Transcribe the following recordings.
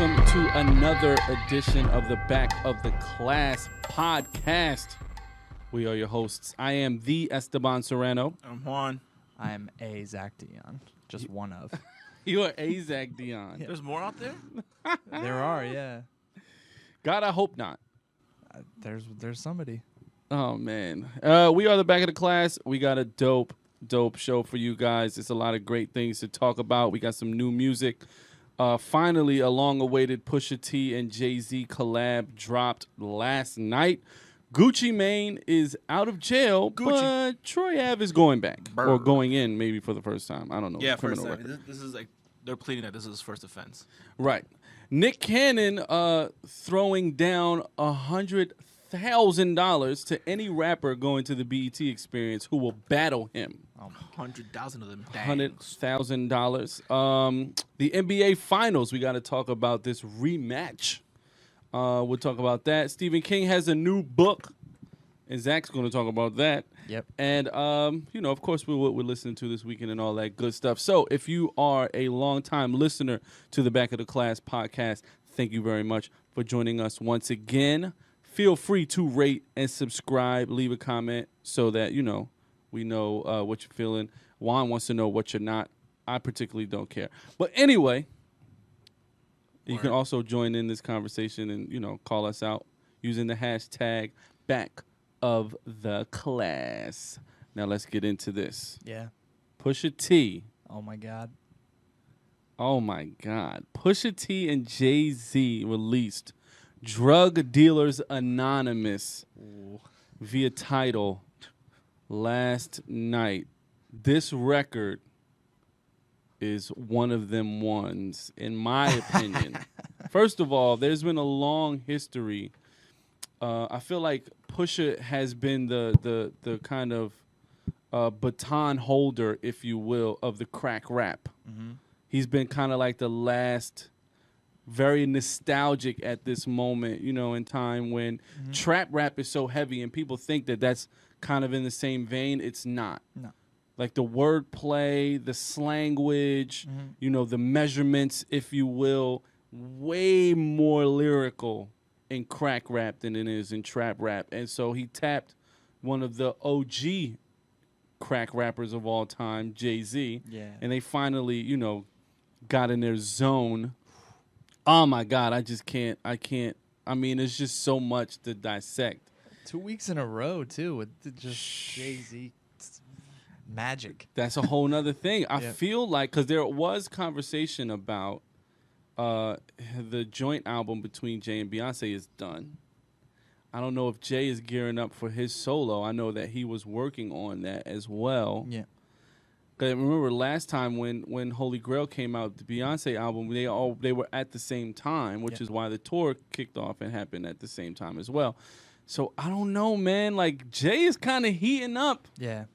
welcome to another edition of the Back of the Class podcast. We are your hosts. I am the Esteban Serrano. I'm Juan. I'm a Zach Dion, just one of. You are a Zach Dion. Yeah. There's more out there? There are, yeah. God, I hope not. There's somebody. Oh, man. We are the Back of the Class. We got a dope show for you guys. It's a lot of great things to talk about. We got some new music. Finally, a long-awaited Pusha T and Jay-Z collab dropped last night. Gucci Mane is out of jail, but Troy Ave is going back. Or going in maybe for the first time. I don't know. Yeah, first time. This is like, they're pleading that this is his first offense. Right. Nick Cannon throwing down $100,000 to any rapper going to the BET Experience who will battle him. 100,000 of them. $100,000. The NBA Finals. We got to talk about this rematch. We'll talk about that. Stephen King has a new book, and Zach's going to talk about that. Yep. And, of course, we're listening to this weekend and all that good stuff. So if you are a longtime listener to the Back of the Class podcast, thank you very much for joining us once again. Feel free to rate and subscribe, leave a comment so that, we know what you're feeling. Juan wants to know what you're not. I particularly don't care. But anyway, you can also join in this conversation and, call us out using the hashtag Back of the Class. Now let's get into this. Yeah. Pusha T. Oh, my God. Pusha T and Jay-Z released Drug Dealers Anonymous via Tidal last night. This record is one of them ones, in my opinion. First of all, there's been a long history. I feel like Pusha has been the kind of baton holder, if you will, of the crack rap. Mm-hmm. He's been kind of like the last, very nostalgic at this moment, in time when trap rap is so heavy and people think that that's kind of in the same vein. It's not. No. Like the wordplay, the slanguage, the measurements, if you will, way more lyrical in crack rap than it is in trap rap. And so he tapped one of the OG crack rappers of all time, Jay-Z. Yeah. And they finally, got in their zone. Oh, my God, I can't. I mean, it's just so much to dissect. 2 weeks in a row, too, with just Jay-Z magic. That's a whole nother thing. I feel like, because there was conversation about the joint album between Jay and Beyonce is done. I don't know if Jay is gearing up for his solo. I know that he was working on that as well. Yeah. Because I remember last time when Holy Grail came out, the Beyonce album, they were at the same time, which is why the tour kicked off and happened at the same time as well. So I don't know, man. Like, Jay is kind of heating up. Yeah.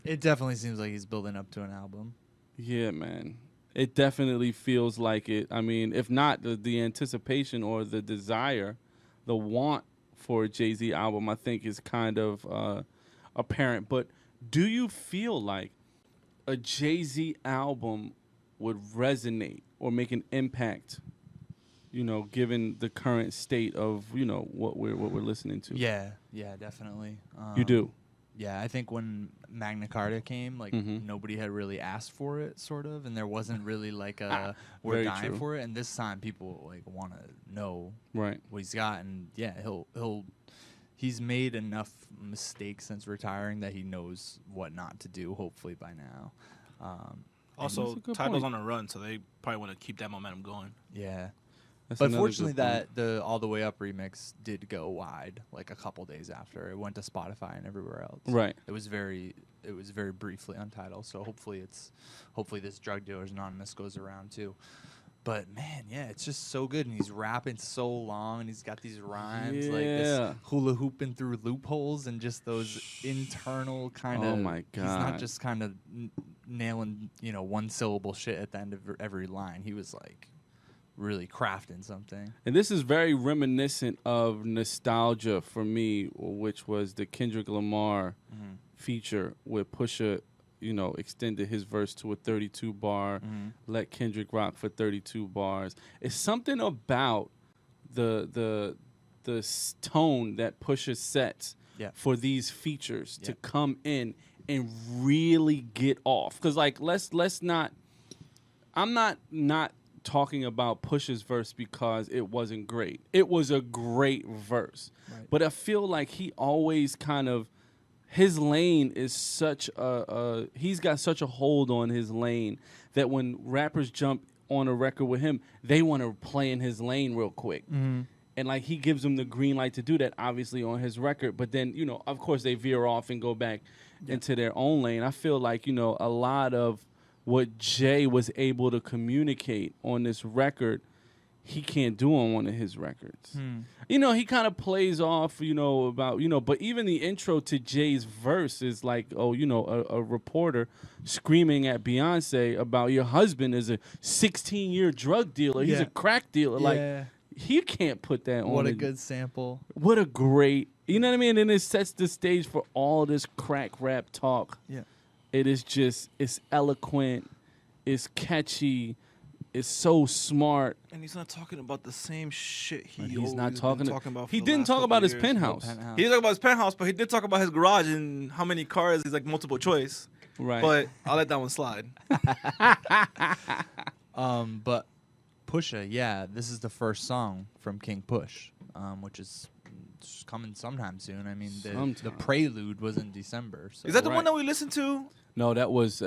It definitely seems like he's building up to an album. Yeah, man. It definitely feels like it. I mean, if not the anticipation or the desire, the want for a Jay-Z album, I think is kind of apparent. But do you feel like a Jay-Z album would resonate or make an impact, given the current state of, what we're listening to? Yeah, definitely. You do? Yeah, I think when Magna Carta came, nobody had really asked for it, sort of, and there wasn't really like a we're dying for it. And this time, people want to know what he's got, and he's made enough mistakes since retiring that he knows what not to do. Hopefully by now. Also, Tidal's on a run, so they probably want to keep that momentum going. Yeah. But fortunately, the All the Way Up remix did go wide like a couple days after it went to Spotify and everywhere else. Right. It was very briefly on Tidal. So hopefully this Drug Dealers Anonymous goes around too. But man, yeah, it's just so good, and he's rapping so long, and he's got these rhymes like this hula hooping through loopholes and just those internal kind of. Oh my God! He's not just kind of nailing one syllable shit at the end of every line. He was like really crafting something. And this is very reminiscent of nostalgia for me, which was the Kendrick Lamar feature with Pusha extended his verse to a 32 bar, let Kendrick rock for 32 bars. It's something about the tone that Pusha sets for these features to come in and really get off. Because like let's not. I'm not talking about Pusha's verse because it wasn't great. It was a great verse, but I feel like he always kind of his lane is such he's got such a hold on his lane that when rappers jump on a record with him, they want to play in his lane real quick. And like he gives them the green light to do that, obviously on his record. But then, of course, they veer off and go back into their own lane. I feel like, a lot of what Jay was able to communicate on this record, he can't do on one of his records. He kind of plays off, about, but even the intro to Jay's verse is like, a reporter screaming at Beyonce about your husband is a 16-year drug dealer. He's a crack dealer. Like, he can't put that on. What a good sample. What a great, you know what I mean? And it sets the stage for all this crack rap talk. Yeah. It is just, it's eloquent, it's catchy, it's so smart. And he's not talking about the same shit he's not talking about. He didn't talk about his penthouse. He didn't talk about his penthouse, but he did talk about his garage and how many cars. He's like multiple choice. Right. But I'll let that one slide. But Pusha, this is the first song from King Push, which is coming sometime soon. I mean, the prelude was in December. So. Is that the one that we listened to? No, that was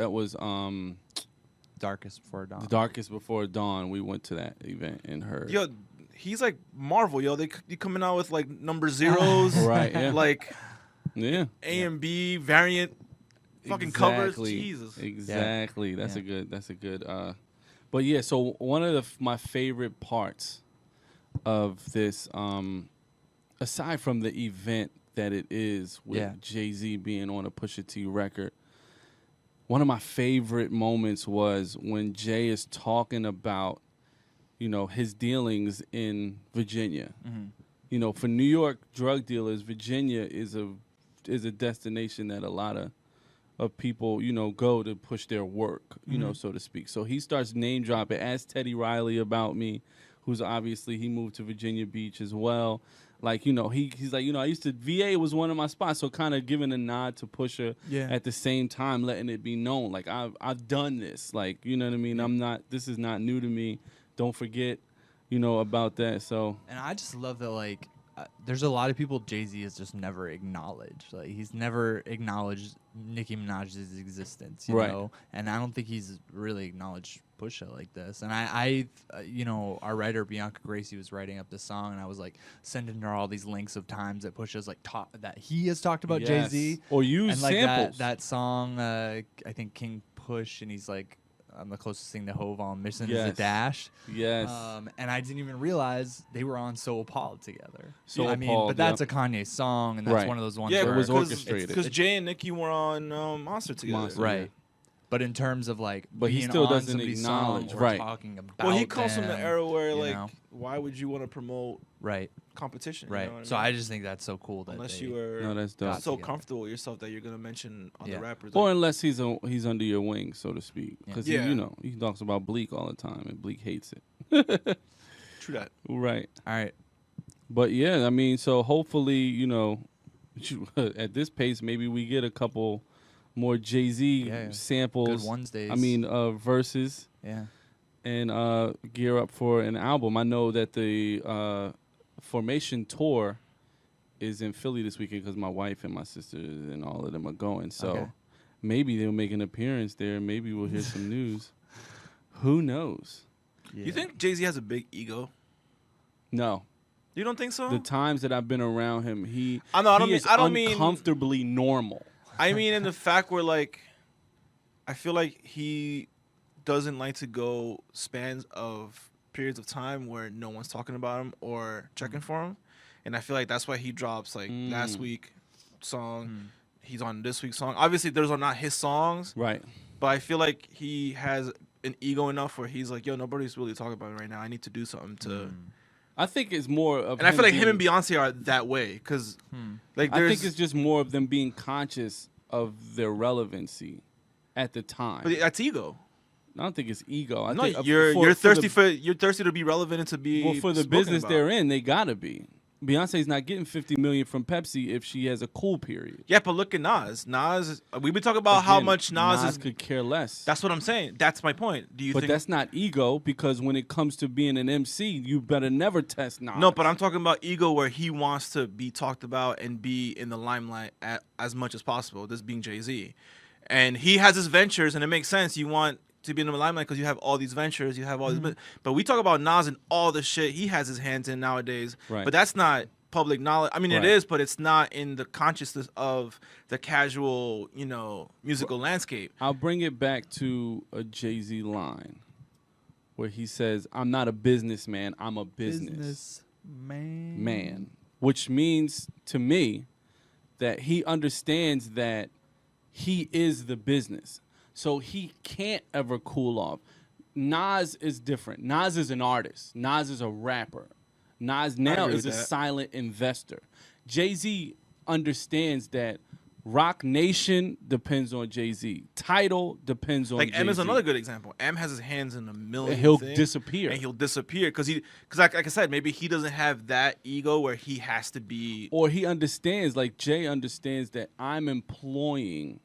Darkest Before Dawn. The Darkest Before Dawn. We went to that event and heard. Yo, he's like Marvel, yo. They coming out with like number zeros, right? Yeah. Like, A and B variant, fucking covers. Jesus. Exactly. That's a good. But yeah, so one of my favorite parts of this, aside from the event that it is with Jay-Z being on a Pusha T record, one of my favorite moments was when Jay is talking about, his dealings in Virginia. For New York drug dealers, Virginia is a destination that a lot of people, go to push their work, so to speak. So he starts name dropping. Ask Teddy Riley about me, who's obviously, he moved to Virginia Beach as well. Like, he's like, I used to, VA was one of my spots. So kind of giving a nod to Pusha at the same time, letting it be known. Like, I've done this. Like, you know what I mean? This is not new to me. Don't forget, about that. So. And I just love that, like, there's a lot of people Jay-Z has just never acknowledged. Like, he's never acknowledged Nicki Minaj's existence, you know? And I don't think he's really acknowledged Pusha like this. And I our writer Bianca Gracie was writing up this song, and I was like sending her all these links of times that Pusha's like that he has talked about Jay-Z or used and like samples. That song, I think King Push, and he's like, I'm the closest thing to Hove on Mission is a dash. Yes. And I didn't even realize they were on So Appalled together. So I mean, but that's a Kanye song, and that's one of those ones where it was orchestrated. Because Jay and Nicki were on Monster together. Right. But in terms of like, but he still doesn't acknowledge, talking about well, he comes from the era where like, know? why would you want to promote competition? Right. You know what so I mean? I just think that's so cool that unless you were that's dope. so comfortable with yourself that you're gonna mention other rappers, or unless he's under your wing, so to speak, because he talks about Bleak all the time, and Bleak hates it. True that. Right. All right. But yeah, I mean, so hopefully, at this pace, maybe we get a couple more Jay-Z samples. Good ones days. I mean, verses. Yeah. And gear up for an album. I know that the Formation tour is in Philly this weekend because my wife and my sisters and all of them are going. So maybe they'll make an appearance there. Maybe we'll hear some news. Who knows? Yeah. You think Jay-Z has a big ego? No. You don't think so? The times that I've been around him, he I don't mean uncomfortably normal. I mean in the fact where, like, I feel like he doesn't like to go spans of periods of time where no one's talking about him or checking for him. And I feel like that's why he drops, like, last week song. He's on this week's song. Obviously, those are not his songs. Right. But I feel like he has an ego enough where he's like, yo, nobody's really talking about it right now. I need to do something to... I think it's more of... And I feel like him and Beyonce are that way. Because, like, I think it's just more of them being conscious of their relevancy. at the time. But that's ego. I don't think it's ego. I No, think you're thirsty to be relevant and to be. Well, for the business they're in, they gotta be. Beyonce's not getting $50 million from Pepsi if she has a cool period. Yeah, but look at Nas. We've been talking about how much Nas could care less. That's what I'm saying. That's my point. Do you but think that's not ego, because when it comes to being an MC, you better never test Nas. No, but I'm talking about ego where he wants to be talked about and be in the limelight as much as possible. This being Jay-Z. And he has his ventures, and it makes sense. You want to be in the limelight because you have all these ventures, you have all these. But we talk about Nas and all the shit he has his hands in nowadays. Right. But that's not public knowledge. I mean, it is, but it's not in the consciousness of the casual, musical landscape. I'll bring it back to a Jay-Z line where he says, "I'm not a businessman, I'm a businessman." Which means to me that he understands that he is the business. So he can't ever cool off. Nas is different. Nas is an artist. Nas is a rapper. Nas now is a silent investor. Jay-Z understands that Rock Nation depends on Jay-Z. Title depends on Jay-Z. M is another good example. M has his hands in a million and he'll things, disappear. And he'll disappear because like I said, maybe he doesn't have that ego where he has to be. Or he understands, like Jay understands that I'm employing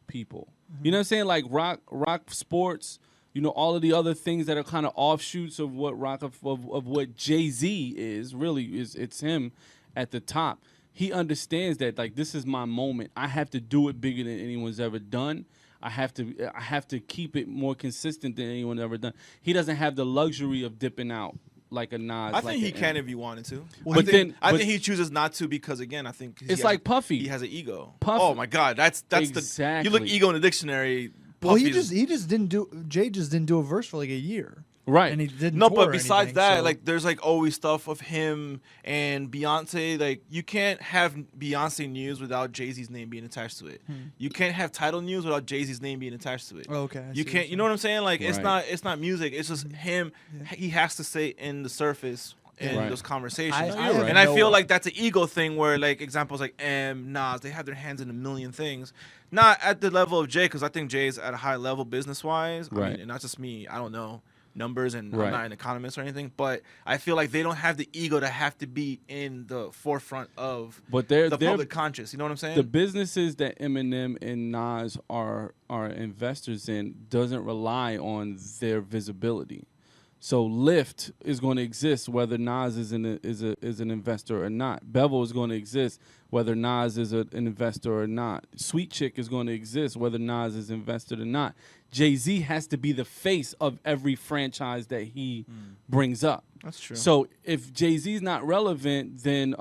people. You know what I'm saying? Like rock sports, all of the other things that are kind of offshoots of what of what Jay-Z is, really it's him at the top. He understands that, like, this is my moment. I have to do it bigger than anyone's ever done. I have to keep it more consistent than anyone ever done. He doesn't have the luxury of dipping out like a Nas. I think he can if he wanted to. Well, I think he chooses not to because, again, I think it's like Puffy. He has an ego. Puffy. Oh my God, that's exactly. You look ego in the dictionary. Well, he just didn't do. Jay just didn't do a verse for like a year. Right. And he didn't. No, tour but or besides anything, that, so. like, there's like always stuff of him and Beyonce. Like, you can't have Beyonce news without Jay-Z's name being attached to it. You can't have title news without Jay-Z's name being attached to it. Oh, okay. You can't. You know what I'm saying? Like, Right. it's not music. It's just him. Yeah. He has to stay in the surface in those conversations. And I feel like that's an ego thing where, like, examples like Nas, they have their hands in a million things. Not at the level of Jay, because I think Jay's at a high level business-wise. Right. I mean, and not just me. I don't know numbers, and Right. I'm not an economist or anything, but I feel like they don't have the ego to have to be in the forefront of the public conscious. You know what I'm saying? The businesses that Eminem and Nas are investors in doesn't rely on their visibility. So Lyft is going to exist whether Nas is an investor or not. Bevel is going to exist whether Nas is an investor or not. Sweet Chick is going to exist whether Nas is invested or not. Jay-Z has to be the face of every franchise that he brings up. That's true. So if Jay-Z's not relevant, then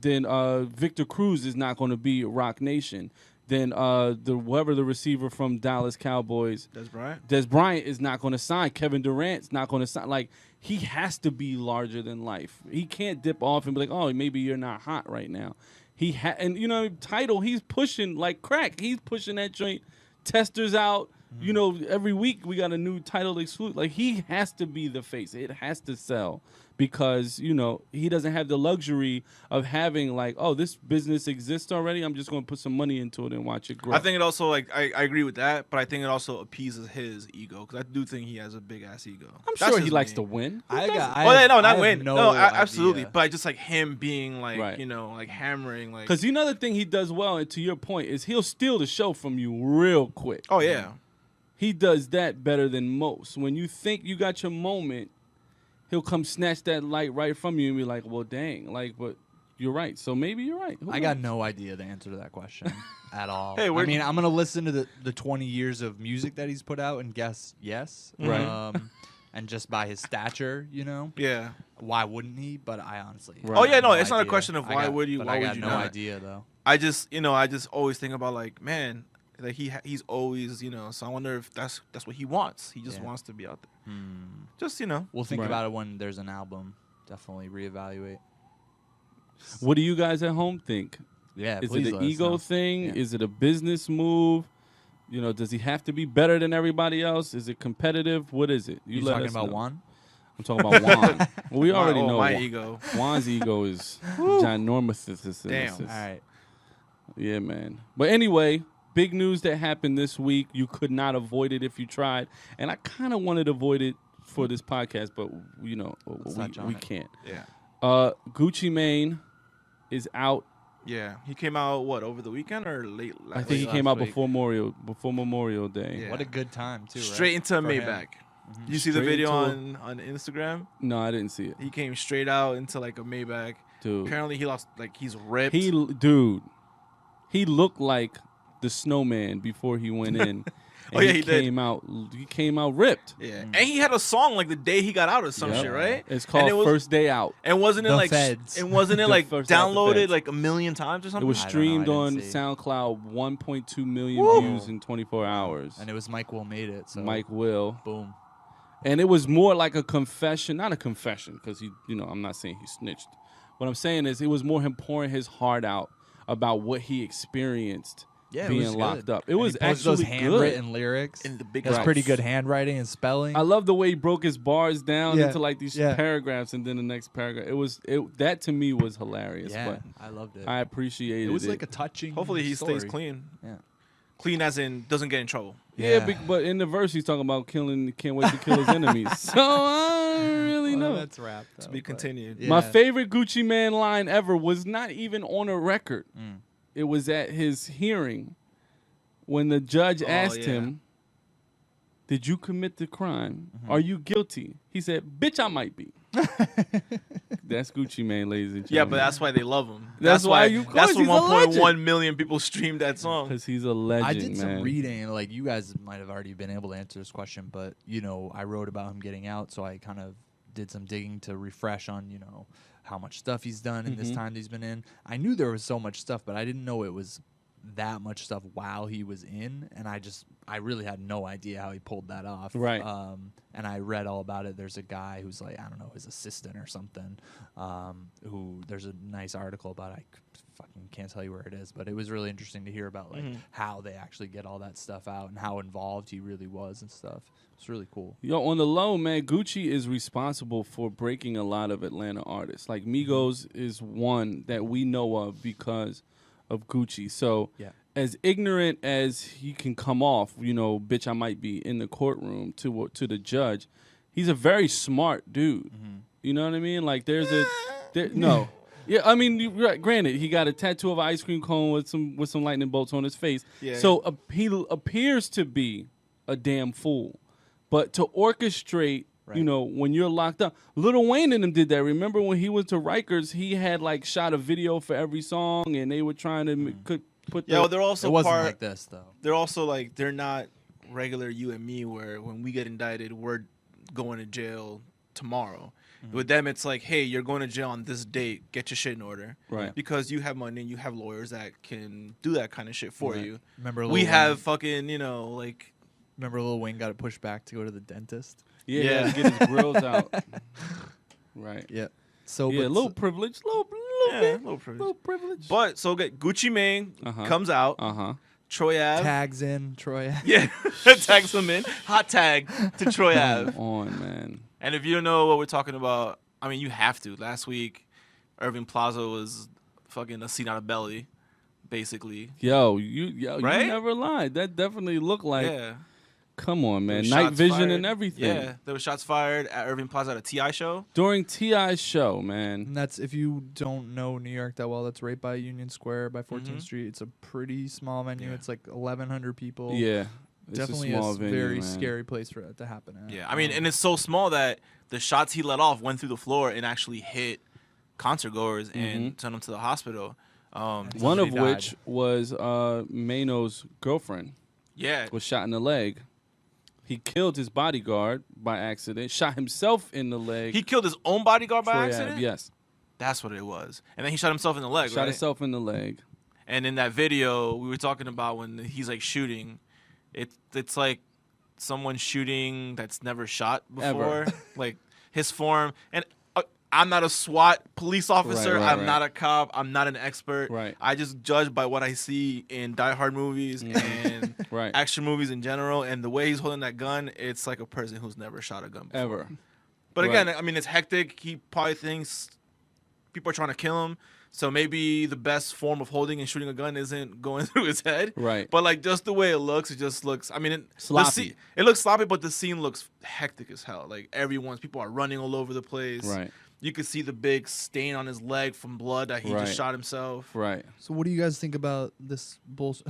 Victor Cruz is not going to be Rock Nation. Then whoever the receiver from Dallas Cowboys, Des Bryant is not going to sign. Kevin Durant's not going to sign. Like, he has to be larger than life. He can't dip off and be like, oh, maybe you're not hot right now. And Title, he's pushing like crack. He's pushing that joint. Testers out. Every week we got a new Title exclusive. Like, he has to be the face. It has to sell because, he doesn't have the luxury of having like, oh, this business exists already. I'm just going to put some money into it and watch it grow. I think it also, like, I agree with that, but I think it also appeases his ego because I do think he has a big ass ego. I'm sure he likes to win. Absolutely. But I just like him being like, like hammering, like. Because the thing he does well, and to your point, is he'll steal the show from you real quick. Oh yeah. He does that better than most. When you think you got your moment, he'll come snatch that light right from you and be like, well, dang. Like, but you're right. So maybe you're right. I got no idea the answer to that question at all. Hey, I'm going to listen to the 20 years of music that he's put out and guess yes. Right. And just by his stature, Yeah. Why wouldn't he? But I honestly. Right. Oh, yeah, no, it's idea. not a question of why would you, why would you not. I got no idea, though. I just always think about, like, man, like he's always, so I wonder if that's what he wants. He just wants to be out there. Just, We'll think about it when there's an album. Definitely reevaluate. What do you guys at home think? Yeah, Is please it let an us ego know. thing? Yeah. Is it a business move? Does he have to be better than everybody else? Is it competitive? What is it? You let talking us about know. Juan? I'm talking about Juan. Well, we already know my Juan. ego. Juan's ego is ginormous. Damn. All right. Yeah, man. But anyway, big news that happened this week. You could not avoid it if you tried, and I kind of wanted to avoid it for this podcast, but we can't. Yeah. Gucci Mane is out. Yeah, he came out over the weekend or late? I think he came out before Memorial Day. Yeah. What a good time too. Straight into a Maybach. Mm-hmm. You see the video on Instagram? No, I didn't see it. He came straight out into like a Maybach. Dude. Apparently he lost, like, he's ripped. He looked like the snowman before he went in. Oh yeah, he came out. He came out ripped. Yeah, and he had a song like the day he got out or some shit, right? It's called First Day Out. And wasn't it The like Feds. and wasn't it like First Out the downloaded Feds. like 1 million times or It something? was streamed on SoundCloud, 1.2 million views in 24 hours. And it was Mike Will made it. So Mike Will. boom. And it was more like a confession, not a confession, because I'm not saying he snitched. What I'm saying is it was more him pouring his heart out about what he experienced being locked up. It was actually those handwritten lyrics. In the big That's house. pretty good handwriting and spelling. I love the way he broke his bars down Yeah. into like these Yeah. paragraphs, and then the next paragraph. That to me was hilarious. Yeah, But I loved it. I appreciated it. It was like a touching. Hopefully he story. stays clean. Yeah. Clean as in doesn't get in trouble. Yeah, but in the verse he's talking about can't wait to kill his enemies. So I don't really know. That's rap. To be continued. Yeah. My favorite Gucci Mane line ever was not even on a record. It was at his hearing when the judge asked him, "Did you commit the crime? Are you guilty?" He said, "Bitch, I might be." That's Gucci Mane, ladies and gentlemen. Yeah, but that's why they love him. That's why That's he's why a 1.1 million people streamed that song. because he's a legend. I did some man. reading. Like, you guys might have already been able to answer this question, but, I wrote about him getting out, so I kind of did some digging to refresh on, how much stuff he's done in this time that he's been in. I knew there was so much stuff, but I didn't know it was that much stuff while he was in, and I really had no idea how he pulled that off. Right. And I read all about it. There's a guy who's like, I don't know, his assistant or something, who there's a nice article about. I fucking can't tell you where it is, but it was really interesting to hear about like how they actually get all that stuff out and how involved he really was and stuff. It's really cool. Yo, on the low, man, Gucci is responsible for breaking a lot of Atlanta artists. Like Migos is one that we know of because of Gucci. So as ignorant as he can come off, bitch, I might be in the courtroom to the judge. He's a very smart dude. You know what I mean? Like no. Yeah, I mean, granted, he got a tattoo of an ice cream cone with some lightning bolts on his face. Yeah. So he appears to be a damn fool. But to orchestrate, when you're locked up, Lil Wayne and them did that. Remember when he went to Rikers, he had like shot a video for every song, and they were trying to put. Yeah, well, they're also it wasn't like this though. They're also like they're not regular you and me, where when we get indicted, we're going to jail tomorrow. With them, it's like, hey, you're going to jail on this date. Get your shit in order, right? Because you have money and you have lawyers that can do that kind of shit for you. Remember, we have fucking like. Remember, Lil Wayne got it pushed back to go to the dentist. Yeah, to get his grills out. Right. Yeah. So yeah, little privilege, little privilege. But so Gucci Mane comes out. Troy Ave tags in Troy Ave. Yeah, tags him in. Hot tag to Troy Ave. Come on, man. And if you don't know what we're talking about, I mean, you have to. Last week, Irving Plaza was fucking a seat on a belly, basically. Yo, you right? never lied. That definitely looked like. Yeah. Come on, man. Night vision fired. And everything. Yeah, there were shots fired at Irving Plaza at a T.I. show. During T.I.'s show, man. And that's, if you don't know New York that well, that's right by Union Square by 14th Street. It's a pretty small venue. Yeah. It's like 1,100 people. Yeah. It's definitely a venue, very scary place for it to happen at. Yeah, I mean, and it's so small that the shots he let off went through the floor and actually hit concert goers and sent them to the hospital. One of which was Mano's girlfriend. Yeah. Was shot in the leg. He killed his bodyguard by accident, shot himself in the leg. He killed his own bodyguard by accident? Yes. That's what it was. And then he shot himself in the leg, Shot himself in the leg. And in that video, we were talking about when he's like shooting, it's like someone shooting that's never shot before. Ever. Like his form. And I'm not a SWAT police officer. I'm not a cop. I'm not an expert. Right. I just judge by what I see in Die Hard movies and action movies in general. And the way he's holding that gun, it's like a person who's never shot a gun before. Ever. But again, I mean, it's hectic. He probably thinks people are trying to kill him. So maybe the best form of holding and shooting a gun isn't going through his head. Right. But like just the way it looks, it just looks. I mean, sloppy. It looks sloppy, but the scene looks hectic as hell. Like people are running all over the place. Right. You could see the big stain on his leg from blood that he just shot himself. Right. So what do you guys think about this bullshit?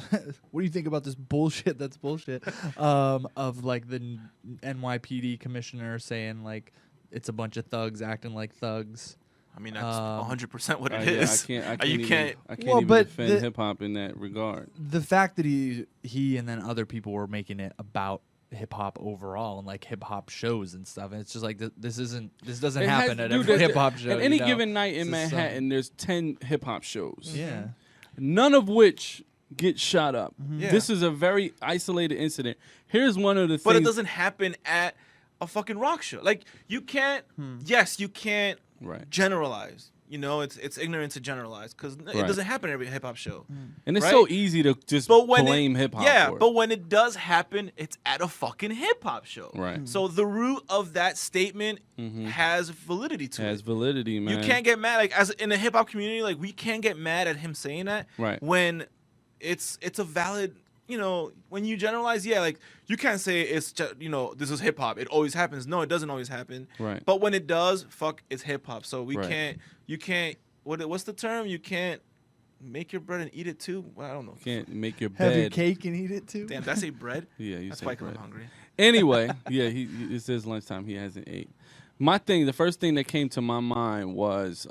What do you think about this bullshit? That's bullshit. Of like the NYPD commissioner saying like it's a bunch of thugs acting like thugs. I mean, that's 100% what it is. I can't even defend hip hop in that regard. The fact that he and then other people were making it about hip hop overall and like hip hop shows and stuff, and it's just like this doesn't happen at every hip hop show. At any given night in Manhattan, there's 10 hip hop shows. Yeah, none of which get shot up. Yeah. This is a very isolated incident. Here's one of the things. But it doesn't happen at a fucking rock show. Like you can't. Yes, you can't. Right. Generalize. You know, it's ignorant to generalize because it doesn't happen at every hip hop show. And it's so easy to just blame hip hop. Yeah, for it. but when it does happen, it's at a fucking hip hop show. Right. So the root of that statement has validity to it. Has validity, man. You can't get mad as in the hip hop community. Like we can't get mad at him saying that. Right. When it's a valid. You know, when you generalize, like you can't say it's just, this is hip hop. It always happens. No, it doesn't always happen. Right. But when it does, it's hip hop. So you can't. What's the term? You can't make your bread and eat it too. Well, I don't know. You can't make your bed. Have your cake and eat it too. Damn, did I say bread? Yeah, you That's said why bread. I'm hungry. Anyway, it says lunchtime. He hasn't ate. The first thing that came to my mind was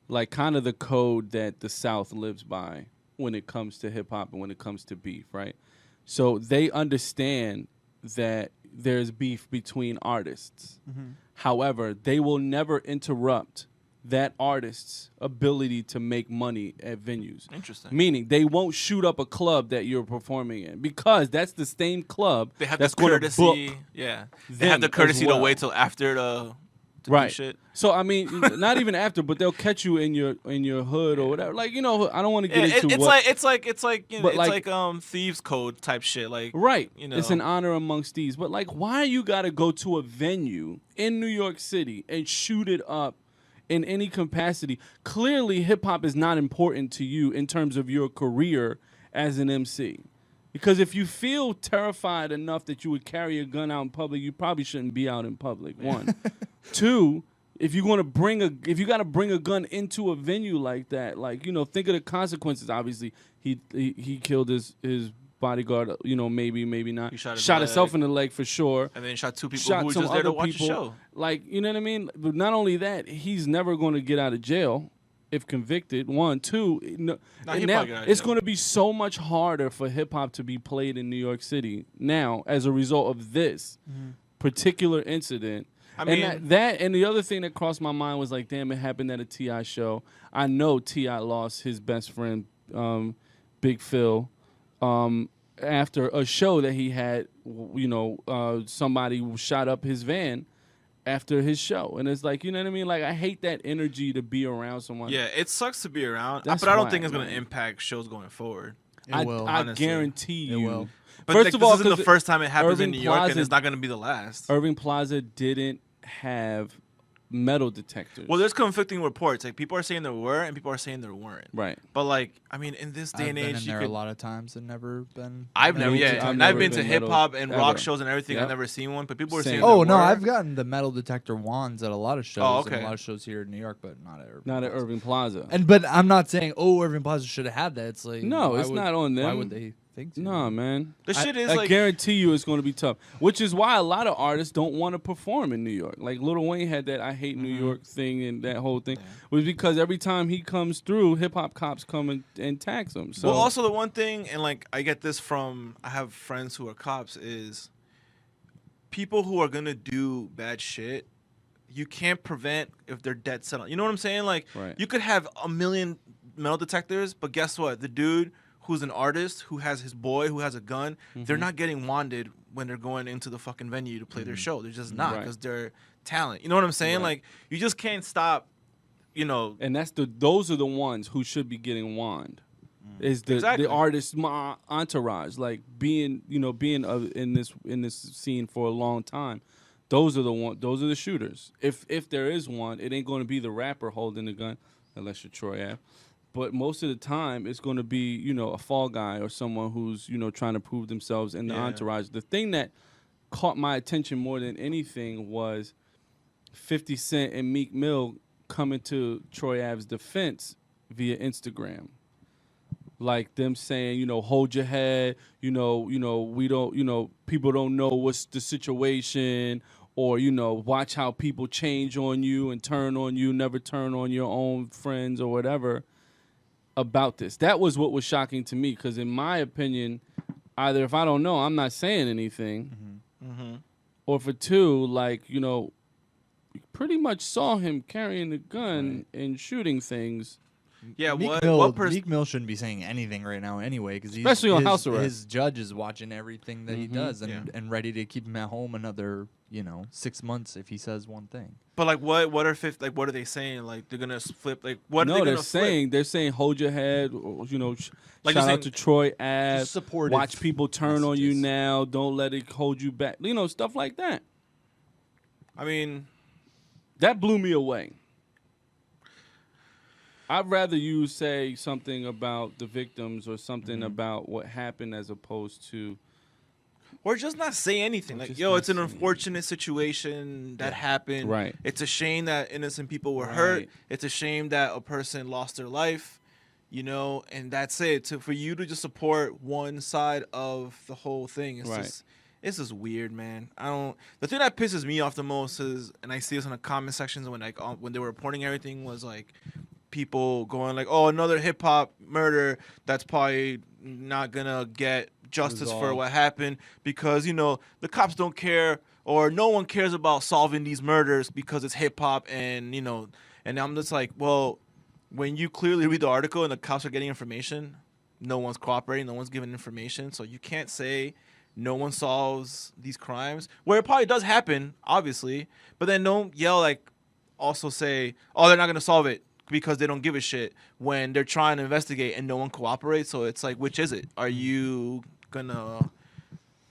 like kind of the code that the South lives by when it comes to hip hop and when it comes to beef, right? So they understand that there's beef between artists. However, they will never interrupt that artist's ability to make money at venues. Interesting. Meaning they won't shoot up a club that you're performing in because that's the same club They have that's the going to courtesy. book. Yeah. They have the courtesy to wait till after to right. do shit. So I mean, not even after, but they'll catch you in your hood or whatever. Like I don't want to get into it's like thieves code type shit. Like right. It's an honor amongst thieves. But like, why you got to go to a venue in New York City and shoot it up in any capacity? Clearly, hip hop is not important to you in terms of your career as an MC. Because if you feel terrified enough that you would carry a gun out in public, you probably shouldn't be out in public. One, two. If you got to bring a gun into a venue like that, like think of the consequences. Obviously, he killed his bodyguard. Maybe not. He shot himself in the leg for sure. And then shot two people who were just there to watch the show. Like you know what I mean. But not only that, he's never going to get out of jail if convicted. One, two. It's going to be so much harder for hip hop to be played in New York City now as a result of this particular incident. I mean, and the other thing that crossed my mind was like, damn, it happened at a T.I. show. I know T.I. lost his best friend, Big Phil, after a show that he had. Somebody shot up his van after his show, and it's like, you know what I mean? Like, I hate that energy to be around someone. Yeah, it sucks to be around, but I don't think it's going to impact shows going forward. It will. I guarantee you. It will. But first of all, this isn't the first time it happens in New York, and it's not going to be the last. Irving Plaza didn't have metal detectors. Well, there's conflicting reports. Like people are saying there were, and people are saying there weren't. Right. But like, I mean, in this day and age, I've been in there a lot of times and never been. I've never been to hip hop and rock shows and everything. Yep. I've never seen one, but people were saying. Oh no, I've gotten the metal detector wands at a lot of shows. Oh, okay. And a lot of shows here in New York, but not at Irving Plaza. But I'm not saying Irving Plaza should have had that. It's like no, it's not on them. Why would they? No, man. The shit is I guarantee you it's going to be tough, which is why a lot of artists don't want to perform in New York. Like Lil Wayne had that I hate New York thing, and that whole thing was because every time he comes through, hip hop cops come and tax him. So well, also the one thing, and like I get this from, I have friends who are cops, is people who are going to do bad shit, you can't prevent if they're dead set on. You know what I'm saying? Like you could have a million metal detectors, but guess what? The dude who's an artist, who has his boy, who has a gun, they're not getting wanded when they're going into the fucking venue to play their show. They're just not, because they're talent. You know what I'm saying? Like, you just can't stop, And those are the ones who should be getting wand. Is the artist entourage, like being in this scene for a long time. Those are the shooters. If there is one, it ain't going to be the rapper holding the gun, unless you're Troy Ave. But most of the time, it's going to be, you know, a fall guy or someone who's, you know, trying to prove themselves in the entourage. The thing that caught my attention more than anything was 50 Cent and Meek Mill coming to Troy Ave's defense via Instagram. Like them saying, you know, hold your head, we don't, people don't know what's the situation, or, you know, watch how people change on you and turn on you, never turn on your own friends or whatever about this. That was what was shocking to me, because in my opinion, either if I don't know, I'm not saying anything, or for two, like, you know, pretty much saw him carrying the gun and shooting things. Yeah, Meek Mill shouldn't be saying anything right now anyway, because especially on house arrest. His judge is watching everything that he does and ready to keep him at home another 6 months if he says one thing. But like, what are they saying? Like they're gonna flip? Like what? No, they're saying hold your head. Or, like shout out to Troy Ave. Supportive. Watch people turn on you now. Don't let it hold you back. Stuff like that. I mean, that blew me away. I'd rather you say something about the victims or something about what happened as opposed to... Or just not say anything. Like, it's an unfortunate situation that happened. Right. It's a shame that innocent people were hurt. It's a shame that a person lost their life, and that's it. For you to just support one side of the whole thing, it's just weird, man. The thing that pisses me off the most is, and I see this in the comment sections when they were reporting everything, was like... people going like, oh, another hip-hop murder that's probably not gonna get justice for what happened because the cops don't care, or no one cares about solving these murders because it's hip-hop. And and I'm just like, well, when you clearly read the article and the cops are getting information, no one's cooperating, no one's giving information, so you can't say no one solves these crimes, where it probably does happen, obviously, but then don't yell, like, also say, oh, they're not gonna solve it because they don't give a shit when they're trying to investigate and no one cooperates. So it's like, which is it? Are you gonna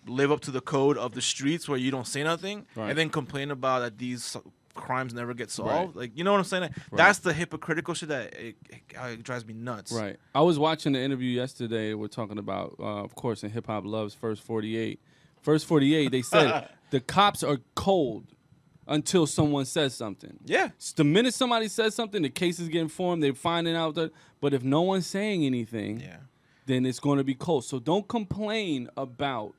live up to the code of the streets where you don't say nothing and then complain about that these crimes never get solved? Like, you know what I'm saying? That's the hypocritical shit that it drives me nuts. Right. I was watching the interview yesterday. We're talking about, of course, in Hip Hop Loves First 48. First 48, they said the cops are cold until someone says something. Yeah. So the minute somebody says something, the case is getting formed, they're finding out that. But if no one's saying anything, then it's going to be cold. So don't complain about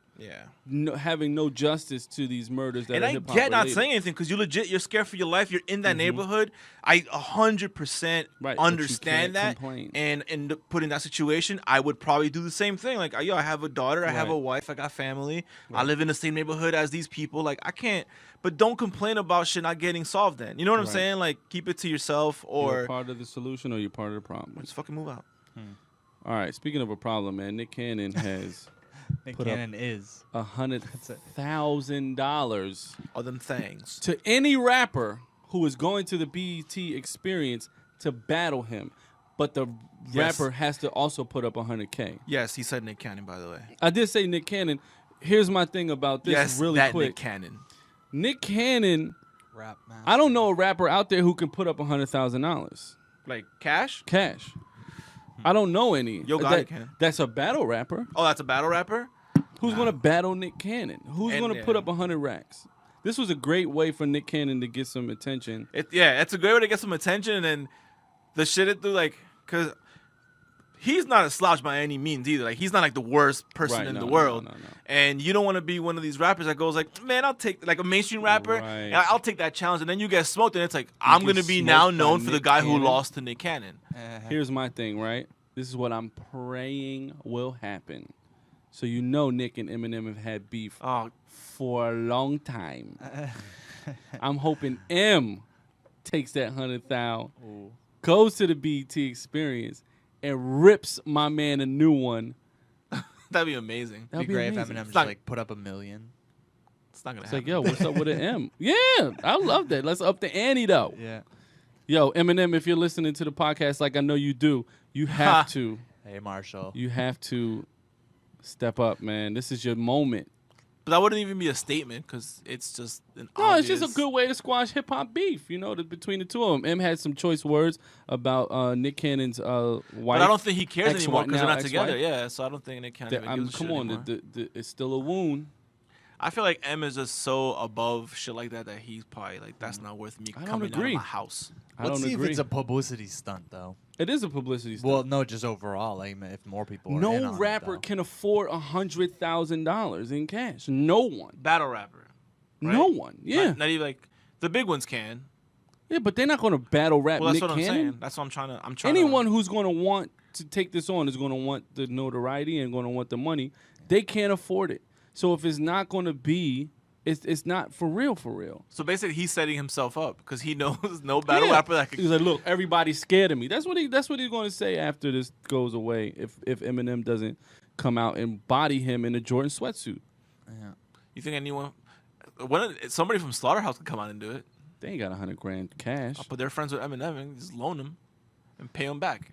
having no justice to these murders that are hip-hop related. And I get not saying anything because you're scared for your life. You're in that neighborhood. I 100% understand that. And put in that situation, I would probably do the same thing. Like, I have a daughter. I have a wife. I got family. I live in the same neighborhood as these people. Like, I can't. But don't complain about shit not getting solved then. You know what I'm saying? Like, keep it to yourself, or... You're part of the solution or you're part of the problem. Just fucking move out. All right, speaking of a problem, man, Nick Cannon has... Nick Cannon is $100,000 all them things to any rapper who is going to the BET experience to battle him, but the rapper has to also put up $100K. Yes, he said Nick Cannon, by the way. I did say Nick Cannon. Here's my thing about this, really quick. Nick Cannon. Nick Cannon. I don't know a rapper out there who can put up $100,000. Like cash? Cash. I don't know any. Yo Gotti can. That's a battle rapper. Oh, that's a battle rapper? Who's going to battle Nick Cannon? Who's going to put up 100 racks? This was a great way for Nick Cannon to get some attention. It's a great way to get some attention, and the shit it through, like, because he's not a slouch by any means either. Like, he's not like the worst person in the world. No. And you don't want to be one of these rappers that goes like, man, I'll take, like a mainstream rapper, and I'll take that challenge. And then you get smoked, and it's like, I'm going to be now known for the guy who lost to Nick Cannon. Here's my thing, right? This is what I'm praying will happen. So Nick and Eminem have had beef for a long time. I'm hoping M takes that 100,000, goes to the BET experience, and rips my man a new one. That'd be amazing. That'd be great if Eminem just like put up $1 million. It's not gonna happen. Like, yo, what's up with an M? Yeah, I love that. Let's up the ante though. Yeah. Yo, Eminem, if you're listening to the podcast, like I know you do, you have to. Hey, Marshall. You have to step up, man. This is your moment. But that wouldn't even be a statement because it's just an No, obvious... it's just a good way to squash hip hop beef. Between the two of them. M had some choice words about Nick Cannon's wife. But I don't think he cares ex-wife, anymore because they're now not together. ex-wife. Yeah, so I don't think Nick Cannon even gives a shit Come on, anymore. it's still a wound. I feel like M is just so above shit like that he's probably like, that's not worth me coming out of my house. Let's see if it's a publicity stunt, though. It is a publicity stunt. Well, no, just overall. Like, if more people are in no on rapper it, can afford $100,000 in cash. No one. Battle rapper. Right? No one. Yeah. Not even like the big ones can. Yeah, but they're not going to battle rap Well, that's Nick what I'm Cannon. saying. That's what I'm trying to. Anyone who's going to want to take this on is going to want the notoriety and going to want the money. They can't afford it. So if it's not going to be, it's not for real, for real. So basically, he's setting himself up because he knows no battle rapper that could. He's like, look, everybody's scared of me. That's what he's going to say after this goes away. If Eminem doesn't come out and body him in a Jordan sweatsuit. Yeah. You think anyone? Somebody from Slaughterhouse could come out and do it. They ain't got $100,000 cash. But they're friends with Eminem and just loan him and pay him back.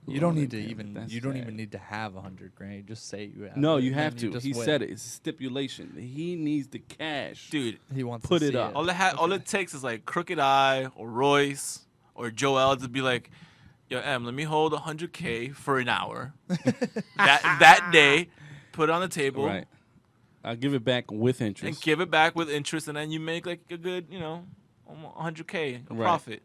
You don't need to even. You don't even need to have $100,000. You just say you have. No, it, you have to. You he said it. It's a stipulation. He needs the cash. Dude, he wants put to it see up. All it takes is like Crooked Eye or Royce or Joel to be like, yo, M, let me hold $100K for an hour. that day, put it on the table. Right. I'll give it back with interest. And give it back with interest, and then you make like a good, $100K profit.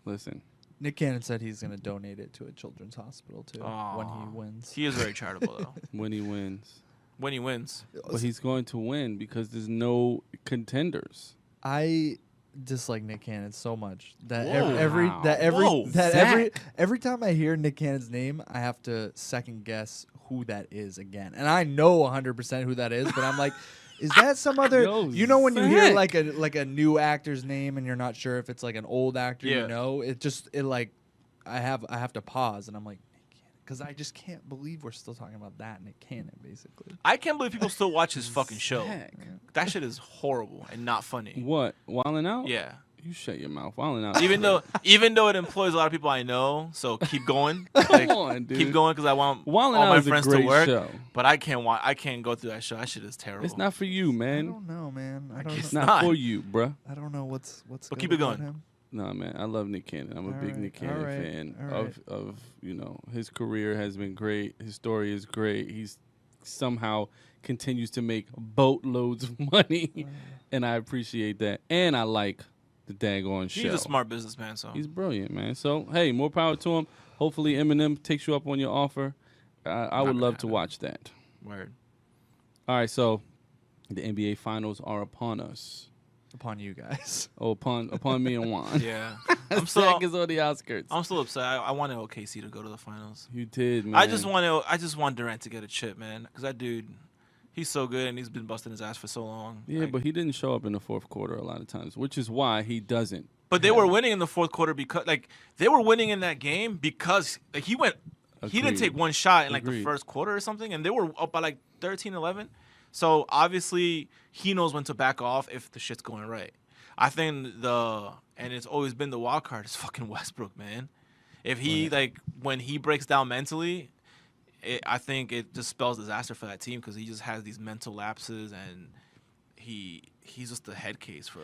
Listen. Nick Cannon said he's going to donate it to a children's hospital, too, when he wins. He is very charitable, though. When he wins. When he wins. But he's going to win because there's no contenders. I dislike Nick Cannon so much that Whoa. every time I hear Nick Cannon's name, I have to second guess who that is again. And I know 100% who that is, but I'm like, is that some other? Yo, when you hear Zach. like a new actor's name and you're not sure if it's like an old actor, I have to pause and I'm like, because I just can't believe we're still talking about that Nick Cannon basically. I can't believe people still watch his fucking show. Zach. That shit is horrible and not funny. What? Wildin' Out? Yeah. You shut your mouth. Wildin' Out. Even though it employs a lot of people I know, so keep going. Come on, dude. Keep going because I want Wildin' all Out my is a friends to great work. show. But I can't go through that show. That shit is terrible. It's not for you, I man. don't know, man. I don't guess know. It's not for you, bruh. I don't know what's. But good keep it about going. him. No, man. I love Nick Cannon. I'm a big Nick Cannon fan. Of his career has been great. His story is great. He's somehow continues to make boatloads of money, and I appreciate that. And I like the daggone show. He's a smart businessman, so He's brilliant, man. So hey, more power to him. Hopefully Eminem takes you up on your offer. I would love to watch that. Word. All right, so the NBA Finals are upon us. Upon you guys. Oh, upon me and Juan. Yeah. Zach is on the outskirts. I'm still upset. I wanted OKC to go to the finals. You did, man. I just want Durant to get a chip, man, because that dude, he's so good and he's been busting his ass for so long. Yeah, but he didn't show up in the fourth quarter a lot of times, which is why he doesn't. But they were winning in the fourth quarter because they were winning in that game because he went. He didn't take one shot in the first quarter or something, and they were up by 13-11. So obviously he knows when to back off if the shit's going right. I think and it's always been the wild card is fucking Westbrook, man. If he when he breaks down mentally, I think it just spells disaster for that team because he just has these mental lapses and he's just a head case for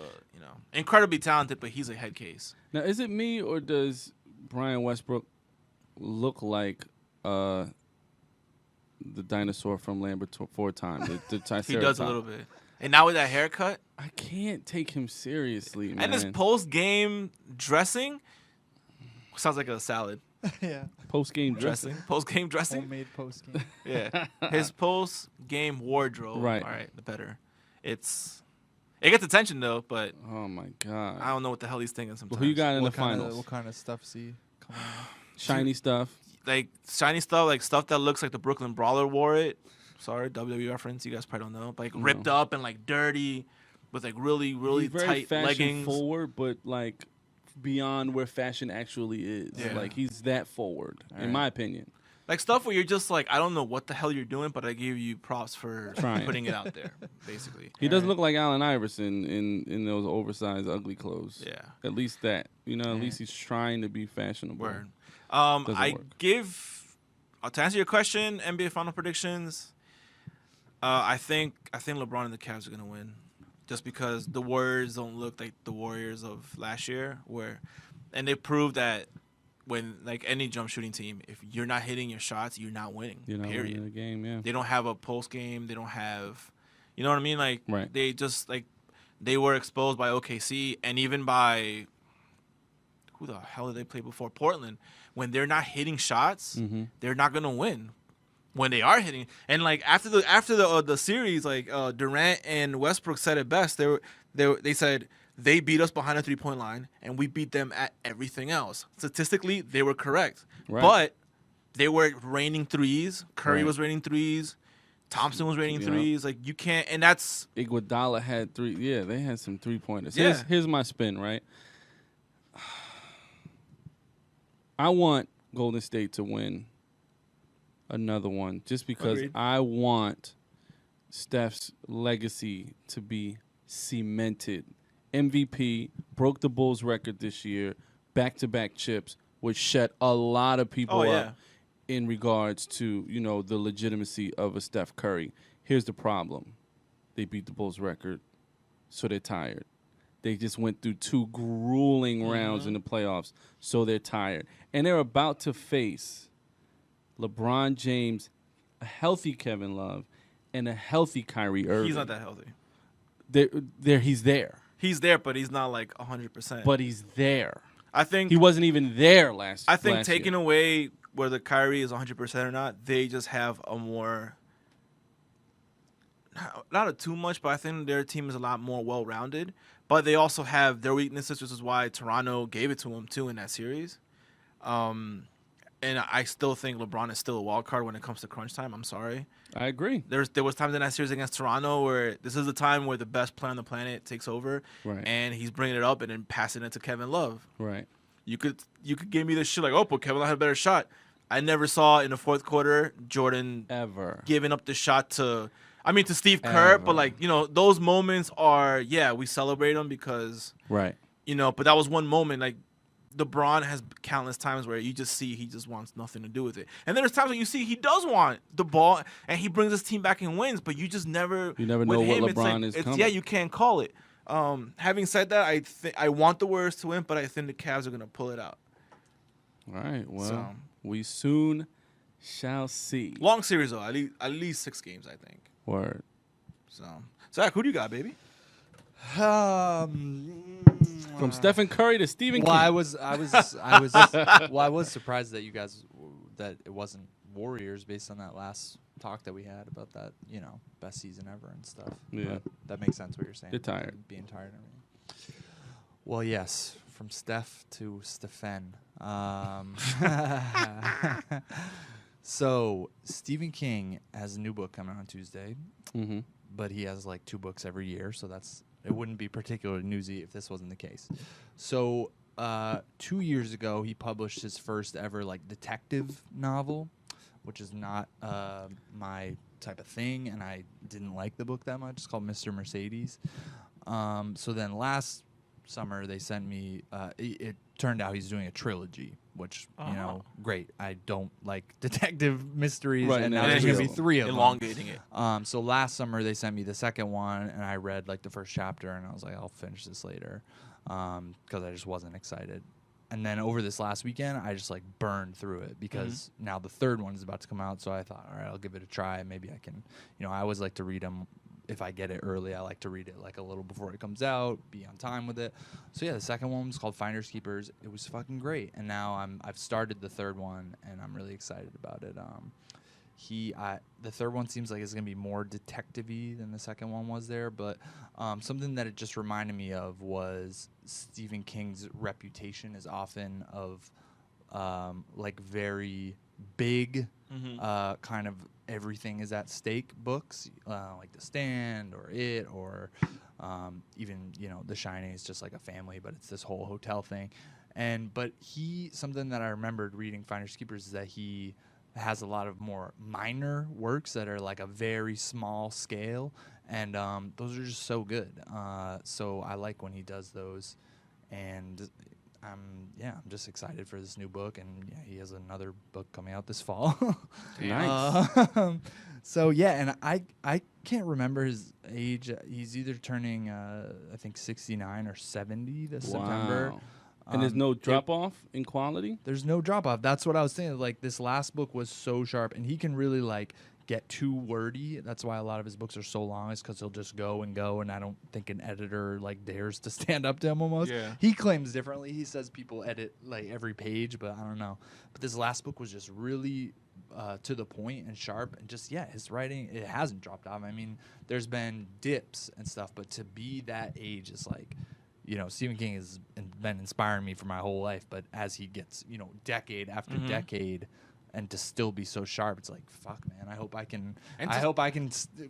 incredibly talented, but he's a head case. Now, is it me or does Brian Westbrook look like the dinosaur from Lambert Four Times? The He does a little bit. And now with that haircut, I can't take him seriously, man. and his post-game dressing sounds like a salad. Yeah. Post-game dressing. Post-game dressing. Homemade post game. Yeah. His post-game wardrobe. Right. All right, the better. It gets attention though, but Oh my God. I don't know what the hell he's thinking sometimes. Who you got in the What finals? kind of stuff's he coming out? Shiny stuff. Like shiny stuff, stuff that looks like the Brooklyn Brawler wore it. Sorry, WWE reference. You guys probably don't know. But, ripped up and dirty, with really, really He's very tight fashion leggings. forward, but beyond where fashion actually is. Yeah. He's that forward, in my opinion. Stuff where you're just I don't know what the hell you're doing, but I give you props for Trying. putting it out there, basically. He doesn't look like Allen Iverson in those oversized, ugly clothes. Yeah. At least that. At least he's trying to be fashionable. Word. Doesn't I work. give to answer your question, NBA Final predictions. I think LeBron and the Cavs are gonna win, just because the Warriors don't look like the Warriors of last year, and they proved that when like any jump shooting team, if you're not hitting your shots, you're not winning. You're not period. winning the game. Yeah. They don't have a post game. They don't have, you know what I mean? Like right. They just like they were exposed by OKC and even by who the hell did they play before? Portland. When they're not hitting shots, they're not gonna win. When they are hitting, and like after the series, like Durant and Westbrook said it best. They said they beat us behind the 3-point line, and we beat them at everything else. Statistically, they were correct, but they were raining threes. Curry was raining threes. Thompson was raining threes. Like you can't, and that's Iguodala had 3. Yeah, they had some 3-pointers. Yeah. Here's my spin. Right. I want Golden State to win another one just because Agreed. I want Steph's legacy to be cemented. MVP, broke the Bulls record this year, back-to-back chips, which shut a lot of people up in regards to, the legitimacy of a Steph Curry. Here's the problem. They beat the Bulls record, so they're tired. They just went through 2 grueling rounds in the playoffs, so they're tired. And they're about to face LeBron James, a healthy Kevin Love, and a healthy Kyrie Irving. He's not that healthy. He's there. He's there, but he's not like 100%. But he's there. I think he wasn't even there last year. I think taking away whether Kyrie is 100% or not, they just have a more not a too much, but I think their team is a lot more well-rounded. But they also have their weaknesses, which is why Toronto gave it to them too in that series. And I still think LeBron is still a wild card when it comes to crunch time. I'm sorry. I agree. There was times in that series against Toronto where this is the time where the best player on the planet takes over, and he's bringing it up and then passing it to Kevin Love. Right. You could give me this shit like, but Kevin Love had a better shot. I never saw in the fourth quarter Jordan ever giving up the shot to Steve Kerr, but like, those moments are, we celebrate them because, but that was one moment. Like, LeBron has countless times where you just see he just wants nothing to do with it. And then there's times when you see he does want the ball and he brings his team back and wins, but you just never know what LeBron is coming. Yeah, you can't call it. Having said that, I want the Warriors to win, but I think the Cavs are going to pull it out. All right, well, we soon shall see. Long series, though. At least 6 games, I think. Word. So, Zach, who do you got, baby? From Stephen Curry to Stephen King. I was surprised that you guys that it wasn't Warriors based on that last talk that we had about that, best season ever and stuff. Yeah, but that makes sense what you're saying. They're tired, being tired. Well, yes, from Steph to Stephen. So Stephen King has a new book coming out on Tuesday, but he has like 2 books every year, so it wouldn't be particularly newsy if this wasn't the case. So 2 years ago, he published his first ever like detective novel, which is not my type of thing, and I didn't like the book that much. It's called Mr. Mercedes. So then last summer they sent me. It turned out he's doing a trilogy, which great. I don't like detective mysteries, and now there's gonna be 3 of them. Elongating it. So last summer they sent me the second one, and I read like the first chapter, and I was like, I'll finish this later, because I just wasn't excited. And then over this last weekend, I just like burned through it because now the third one is about to come out. So I thought, all right, I'll give it a try. Maybe I can, I always like to read them. If I get it early, I like to read it like a little before it comes out, be on time with it. So yeah, the second one was called Finders Keepers. It was fucking great. And now I've started the third one, and I'm really excited about it. The third one seems like it's gonna be more detective-y than the second one was there, but something that it just reminded me of was Stephen King's reputation is often of like very big kind of everything is at stake books, like The Stand or It, or even The Shining is just like a family, but it's this whole hotel thing. But something that I remembered reading Finders Keepers is that he has a lot of more minor works that are like a very small scale, and those are just so good. So I like when he does those, and I'm just excited for this new book, and he has another book coming out this fall. Nice. So yeah, and I can't remember his age. He's either turning I think 69 or 70 this September. And there's no drop off in quality? There's no drop off. That's what I was saying. Like, this last book was so sharp, and he can really like get too wordy. That's why a lot of his books are so long, is because he'll just go, and I don't think an editor like dares to stand up to him almost. Yeah. He claims differently. He says people edit like every page, but I don't know. But this last book was just really to the point and sharp, and just, yeah, his writing, it hasn't dropped off. I mean, there's been dips and stuff, but to be that age is like, you know, Stephen King has been inspiring me for my whole life, but as he gets, you know, decade after decade, and to still be so sharp, it's like, fuck, man. I hope I can.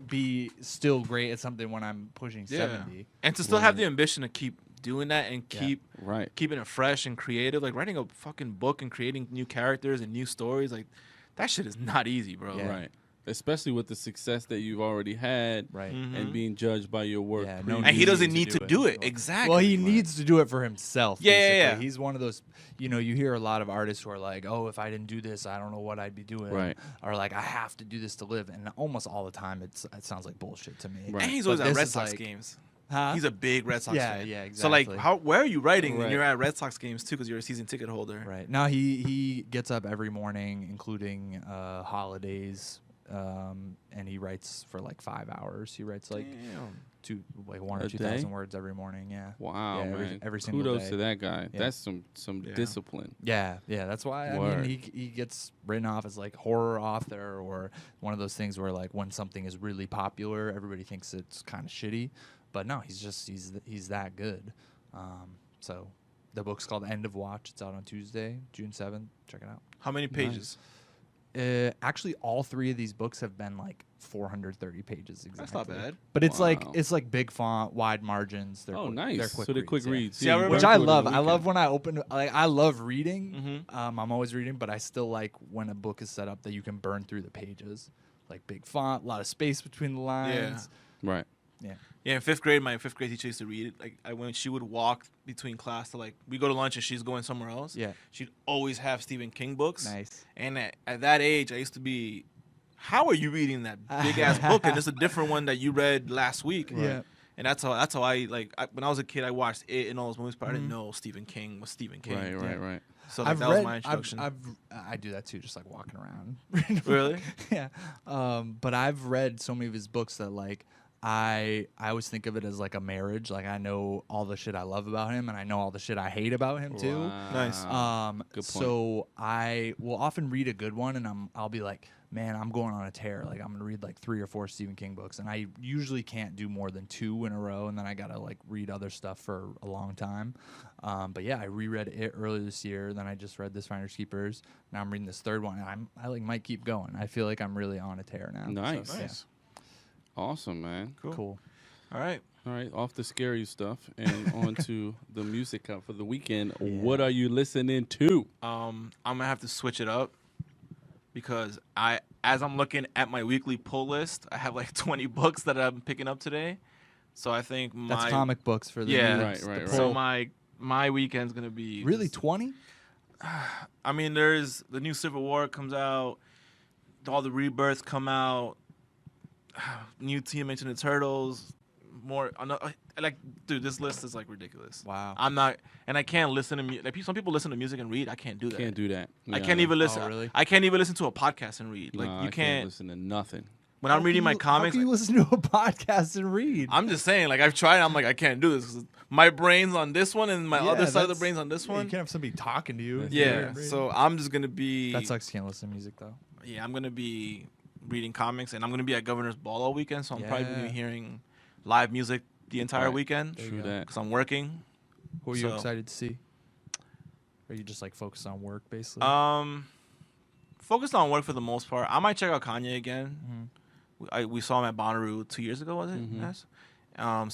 Be still great at something when I'm pushing 70. And to still have the ambition to keep doing that and keeping it fresh and creative, like writing a fucking book and creating new characters and new stories, like that shit is not easy, bro. Yeah. Right. Especially with the success that you've already had, and being judged by your work. Yeah, and he doesn't need to do it. Exactly. Well, he needs to do it for himself. Yeah. He's one of those, you know, you hear a lot of artists who are like, oh, if I didn't do this, I don't know what I'd be doing. Right. Or like, I have to do this to live. And almost all the time, it sounds like bullshit to me. Right. And he's always at Red Sox games. Huh? He's a big Red Sox fan. Yeah, exactly. So, like, where are you writing when you're at Red Sox games, too, because you're a season ticket holder? Right. Now, he gets up every morning, including holidays, and he writes for like 5 hours. He writes like 1 or 2,000 words every morning. Yeah. Wow, man. Every single day. Kudos to that guy. Yeah. That's some discipline. Yeah. That's why I mean he gets written off as like horror author, or one of those things where like when something is really popular, everybody thinks it's kind of shitty, but no, he's that good. So the book's called End of Watch. It's out on Tuesday, June 7th. Check it out. How many pages? Actually, all 3 of these books have been like 430 pages. Exactly. That's not bad. But it's like big font, wide margins. They're nice. They're quick so they're quick reads. Yeah, which I love. I love when I open. Like, I love reading. I'm always reading, but I still like when a book is set up that you can burn through the pages. Like big font, a lot of space between the lines. Yeah. Right. Yeah. Yeah, in 5th grade, my 5th grade teacher used to read it. Like, when she would walk between class to, like, we go to lunch and she's going somewhere else. Yeah. She'd always have Stephen King books. Nice. And at that age, I used to be, how are you reading that big ass book? And it's a different one that you read last week. Right. Yeah. And that's how I when I was a kid, I watched it and all those movies, but I didn't know Stephen King was Stephen King. Right. So that was my introduction. I do that too, just like walking around. Really? Yeah. But I've read so many of his books that like I always think of it as like a marriage. Like, I know all the shit I love about him, and I know all the shit I hate about him too. Nice. Good point. So I will often read a good one, and I'll be like, man, I'm going on a tear. Like, I'm gonna read like 3 or 4 Stephen King books, and I usually can't do more than 2 in a row, and then I gotta like read other stuff for a long time. But yeah, I reread it earlier this year. Then I just read This Finders Keepers. Now I'm reading this 3rd one, and I like might keep going. I feel like I'm really on a tear now. Nice. So, Nice. Awesome, man. Cool. All right. Off the scary stuff and on to the music for the weekend. Yeah. What are you listening to? I'm gonna have to switch it up because as I'm looking at my weekly pull list, I have like 20 books that I'm picking up today. So I think that's comic books for the right. So my weekend's gonna be really 20. I mean, there's the new Civil War comes out, all the rebirths come out. New Teenage Mutant Ninja Turtles, more. Like, dude, this list is like ridiculous. Wow. I'm not, and I can't listen to music. Like, some people listen to music and read. I can't do that. Can't do that. I can't even listen. Oh, really? I can't even listen to a podcast and read. Like, I can't listen to nothing. When I'm reading my comics, how can you listen to a podcast and read? I'm just saying. Like, I've tried. I'm like, I can't do this. My brain's on this one, and my other side of the brain's on this one. You can't have somebody talking to you. Yeah. So I'm just gonna be. That sucks. Can't listen to music though. Yeah, I'm gonna be reading comics, and I'm gonna be at Governor's Ball all weekend, so I'm probably gonna be hearing live music the entire weekend. True that. Because I'm working. Who are you excited to see? Or are you just like focused on work basically? Focused on work for the most part. I might check out Kanye again. We saw him at Bonnaroo 2 years ago, was it? Yes.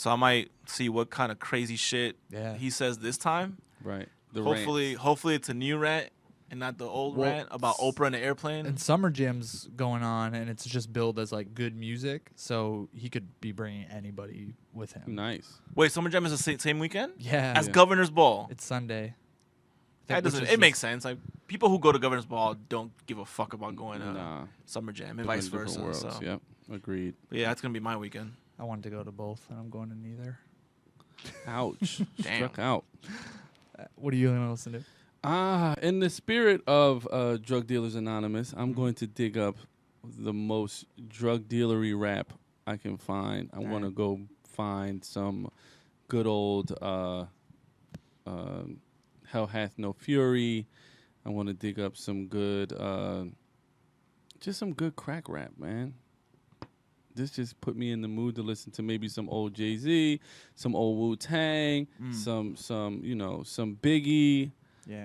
So I might see what kind of crazy shit he says this time. Right. Hopefully it's a new rant and not the old rant about Oprah and the airplane. And Summer Jam's going on, and it's just billed as like good music, so he could be bringing anybody with him. Nice. Wait, Summer Jam is the same weekend? Yeah. As Governor's Ball. It's Sunday. That doesn't. It makes sense. Like people who go to Governor's Ball don't give a fuck about going to Summer Jam and vice versa. Worlds. So. Yep, agreed. But yeah, it's gonna be my weekend. I wanted to go to both, and I'm going to neither. Ouch! Damn. Struck out. What are you going to listen to? In the spirit of Drug Dealers Anonymous, I'm going to dig up the most drug dealery rap I can find. I want to go find some good old Hell Hath No Fury. I want to dig up some good, just some good crack rap, man. This just put me in the mood to listen to maybe some old Jay-Z, some old Wu-Tang, some Biggie,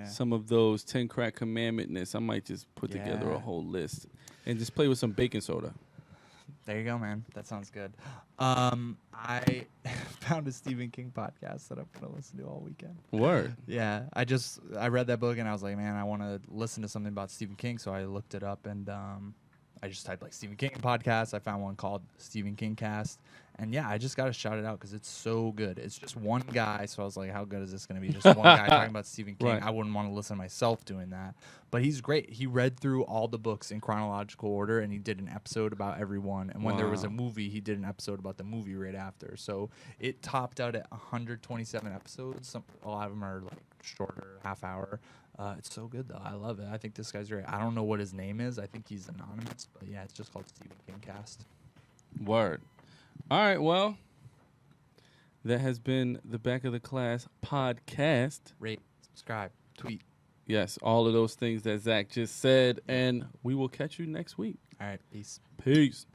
some of those 10 Crack Commandmentness. I might just put together a whole list and just play with some baking soda. There you go, man. That sounds good. I found a Stephen King podcast that I'm going to listen to all weekend. Word. Yeah. I read that book and I was like, man, I want to listen to something about Stephen King. So I looked it up and I just typed like Stephen King podcast. I found one called Stephen King Cast. And yeah, I just got to shout it out because it's so good. It's just one guy. So I was like, how good is this going to be? Just one guy talking about Stephen King. Right. I wouldn't want to listen to myself doing that. But he's great. He read through all the books in chronological order and he did an episode about every one. And when there was a movie, he did an episode about the movie right after. So it topped out at 127 episodes. A lot of them are like shorter, half hour. It's so good, though. I love it. I think this guy's great. I don't know what his name is. I think he's anonymous. But yeah, it's just called Stephen King Cast. Word. All right, well, that has been the Back of the Class podcast. Rate, subscribe, tweet. Yes, all of those things that Zach just said, and we will catch you next week. All right, peace. Peace.